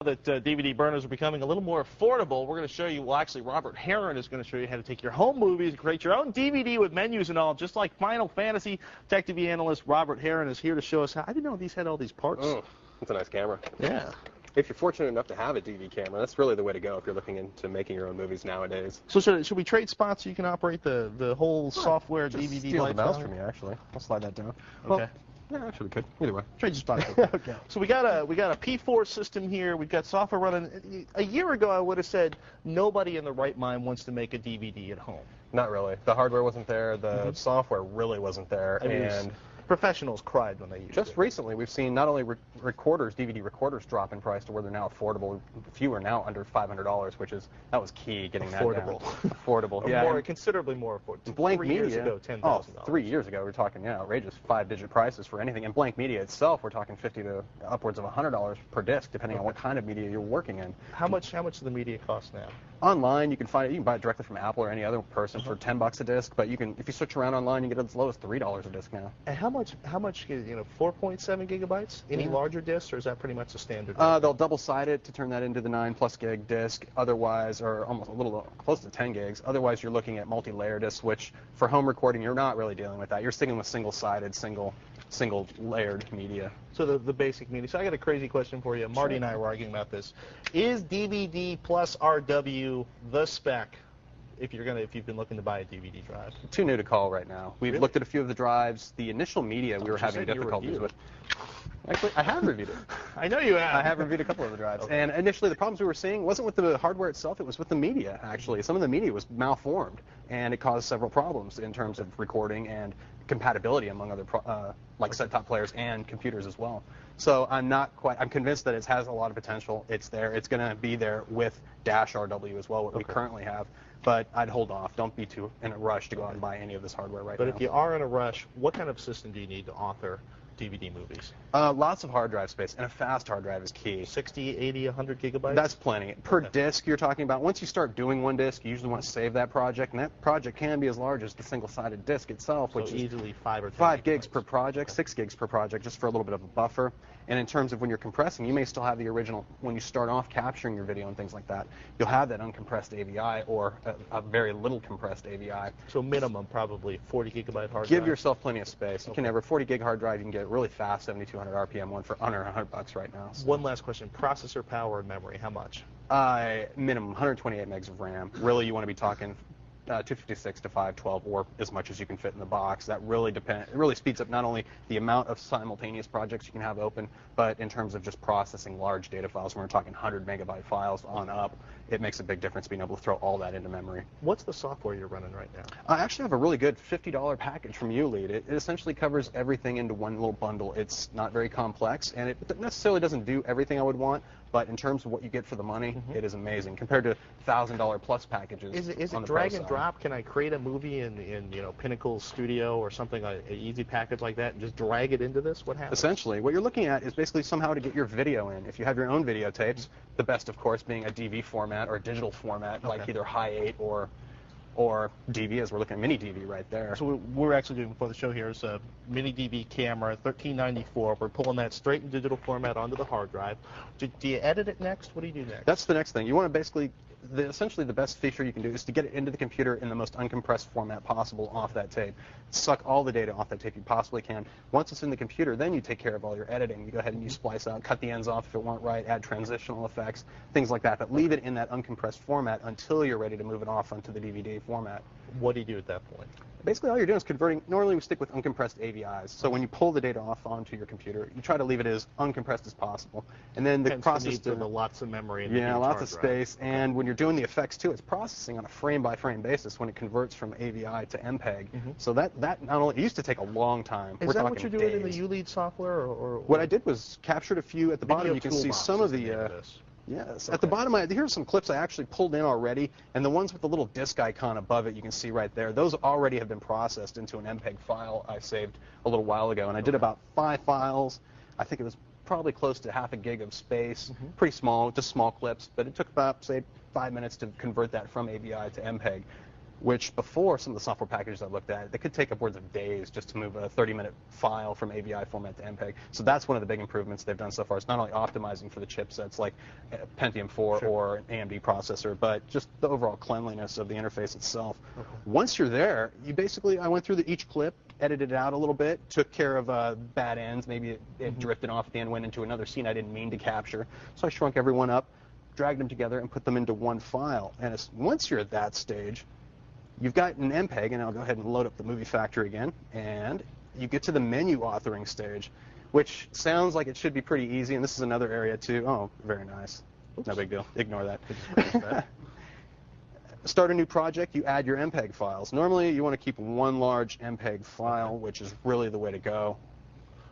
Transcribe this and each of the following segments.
That DVD burners are becoming a little more affordable, we're going to show you, well, actually, Robert Heron is going to show you how to take your home movies and create your own DVD with menus and all, just like Final Fantasy. TechTV Analyst Robert Heron is here to show us how. I didn't know these had all these parts. That's a nice camera. Yeah. If you're fortunate enough to have a DV camera, that's really the way to go if you're looking into making your own movies nowadays. So should we trade spots so you can operate the whole software Just DVD? steal the mouse from you, actually. I'll slide that down. Okay. Yeah, actually we could. Either way. Trade your spots. Okay. So we got a P4 system here. We've got software running. A year ago, I would have said nobody in the right mind wants to make a DVD at home. Not really. The hardware wasn't there. The software really wasn't there. And professionals cried when they used it. Just recently, we've seen not only recorders, DVD recorders drop in price to where they're now affordable. A few are now under $500, that was key, getting that down. Affordable. Yeah. Considerably more affordable. Blank 3 Media. years ago, $10,000. 3 years ago, we're talking outrageous 5-digit prices for anything. And Blank Media itself, we're talking $50 to upwards of $100 per disc, depending on what kind of media you're working in. How much does the media cost now? Online, you can find it. You can buy it directly from Apple or any other person for $10 a disc. But you can, if you search around online, you get it as low as $3 a disc now. And how much? 4.7 gigabytes? Any larger discs, or is that pretty much the standard? They'll double-side it to turn that into the 9+ gig disc. Otherwise, or almost a little close to 10 gigs. Otherwise, you're looking at multi-layer discs, which for home recording, you're not really dealing with that. You're sticking with single-sided, single-layered media. So the basic media. So I got a crazy question for you. Marty and I were arguing about this. Is DVD plus RW the spec if you've been looking to buy a DVD drive? Too new to call right now. We've looked at a few of the drives. The initial media we were having difficulties with. Actually, I have reviewed it. I know you have. I have reviewed a couple of the drives. Okay. And initially, the problems we were seeing wasn't with the hardware itself, it was with the media, actually. Some of the media was malformed, and it caused several problems in terms of recording and compatibility among other, like set-top players and computers as well. So I'm convinced that it has a lot of potential. It's there. It's going to be there with Dash RW as well, what we currently have. But I'd hold off. Don't be too in a rush to go out and buy any of this hardware right now. But if you are in a rush, what kind of system do you need to author DVD movies? Lots of hard drive space, and a fast hard drive is key. 60, 80, 100 gigabytes? That's plenty. Per disc you're talking about, once you start doing one disc, you usually want to save that project, and that project can be as large as the single-sided disc itself, which is easily 5 or 10 5 gigs per project, 6 gigs per project, just for a little bit of a buffer. And in terms of when you're compressing, you may still have the original, when you start off capturing your video and things like that, you'll have that uncompressed AVI or a very little compressed AVI. So minimum, probably 40 gigabyte hard drive? Give yourself plenty of space. You can have a 40 gig hard drive, you can get a really fast 7200 RPM one for under $100 right now. So. One last question, processor power and memory, how much? Minimum 128 megs of RAM. Really, you want to be talking 256 to 512 or as much as you can fit in the box. That really it really speeds up not only the amount of simultaneous projects you can have open, but in terms of just processing large data files. When we're talking 100 megabyte files on up, it makes a big difference being able to throw all that into memory. What's the software you're running right now? I actually have a really good $50 package from Ulead. It essentially covers everything into one little bundle. It's not very complex, and it necessarily doesn't do everything I would want, but in terms of what you get for the money, it is amazing compared to $1,000 plus packages. Is it drag and drop? Can I create a movie in Pinnacle Studio or something, like an easy package like that, and just drag it into this? What happens? Essentially, what you're looking at is basically somehow to get your video in. If you have your own videotapes, the best, of course, being a DV format or a digital format, like either High 8 or DV, as we're looking at mini DV right there. So we're actually doing before the show here is a mini DV camera, 1394. We're pulling that straight in digital format onto the hard drive. Do you edit it next? What do you do next? That's the next thing. You want to basically, essentially the best feature you can do is to get it into the computer in the most uncompressed format possible off that tape. Suck all the data off that tape you possibly can. Once it's in the computer, then you take care of all your editing. You go ahead and you splice out, cut the ends off if it weren't right, add transitional effects, things like that. But leave it in that uncompressed format until you're ready to move it off onto the DVD format. What do you do at that point? Basically, all you're doing is converting. Normally, we stick with uncompressed AVIs. So when you pull the data off onto your computer, you try to leave it as uncompressed as possible. And then the process to lots of memory. Lots of space. And when you're doing the effects too, it's processing on a frame-by-frame basis when it converts from AVI to MPEG. So that not only it used to take a long time. Is that what you're doing in the Ulead software, or what I did was captured a few at the bottom. You can see some of the. Yes. At the bottom, here's some clips I actually pulled in already, and the ones with the little disk icon above it, you can see right there. Those already have been processed into an MPEG file I saved a little while ago, and I did about 5 files. I think it was probably close to half a gig of space, pretty small, just small clips, but it took about, say, 5 minutes to convert that from AVI to MPEG. which before some of the software packages I looked at, they could take upwards of days just to move a 30-minute file from AVI format to MPEG. So that's one of the big improvements they've done so far. It's not only optimizing for the chipsets like Pentium 4 or an AMD processor, but just the overall cleanliness of the interface itself. Okay. Once you're there, I went through each clip, edited it out a little bit, took care of bad ends. Maybe it drifted off at the end, went into another scene I didn't mean to capture. So I shrunk everyone up, dragged them together, and put them into one file. And once you're at that stage, you've got an MPEG, and I'll go ahead and load up the movie factory again, and you get to the menu authoring stage, which sounds like it should be pretty easy, and this is another area too. Oh, very nice. Oops. No big deal. Ignore that. Start a new project, you add your MPEG files. Normally, you want to keep one large MPEG file, which is really the way to go.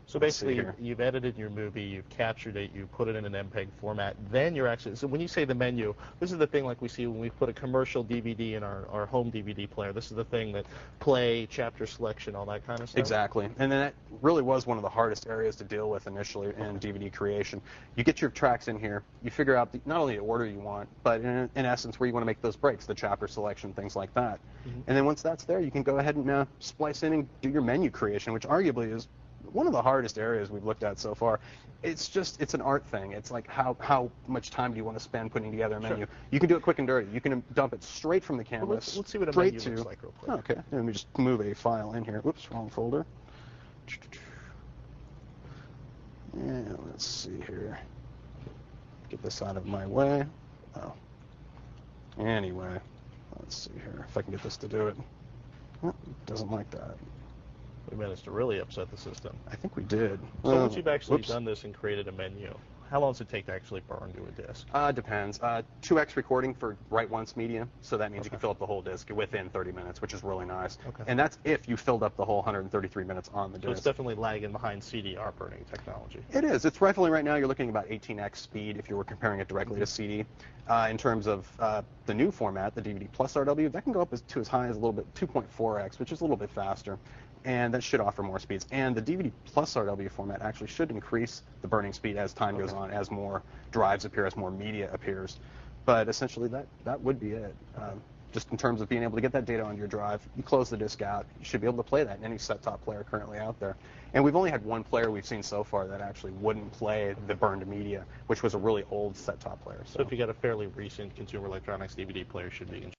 So basically, you've edited your movie, you've captured it, you put it in an MPEG format, then you're actually, so when you say the menu, this is the thing like we see when we put a commercial DVD in our home DVD player. This is the thing that play, chapter selection, all that kind of stuff? Exactly. And then that really was one of the hardest areas to deal with initially in DVD creation. You get your tracks in here, you figure out not only the order you want, but in essence where you want to make those breaks, the chapter selection, things like that. And then once that's there, you can go ahead and splice in and do your menu creation, which arguably is one of the hardest areas we've looked at so far. It's an art thing. It's like how much time do you want to spend putting together a menu? Sure. You can do it quick and dirty. You can dump it straight from the canvas. Well, let's see what a menu looks like real quick. Okay, let me just move a file in here. Whoops, wrong folder. And let's see here. Get this out of my way. Oh. Anyway, let's see here if I can get this to do it. Oh, it doesn't like that. We managed to really upset the system. I think we did. So once you've actually done this and created a menu, how long does it take to actually burn to a disk? Depends. 2x recording for write-once media, so that means you can fill up the whole disk within 30 minutes, which is really nice. Okay. And that's if you filled up the whole 133 minutes on the disk. So it's definitely lagging behind CDR burning technology. It is. It's roughly right now you're looking at about 18x speed if you were comparing it directly to CD. In terms of the new format, the DVD plus RW, that can go up to as high as a little bit, 2.4x, which is a little bit faster. And that should offer more speeds. And the DVD plus RW format actually should increase the burning speed as time goes on, as more drives appear, as more media appears. But essentially, that would be it. Just in terms of being able to get that data on your drive, you close the disk out, you should be able to play that in any set-top player currently out there. And we've only had one player we've seen so far that actually wouldn't play the burned media, which was a really old set-top player. So if you got a fairly recent consumer electronics DVD player, should be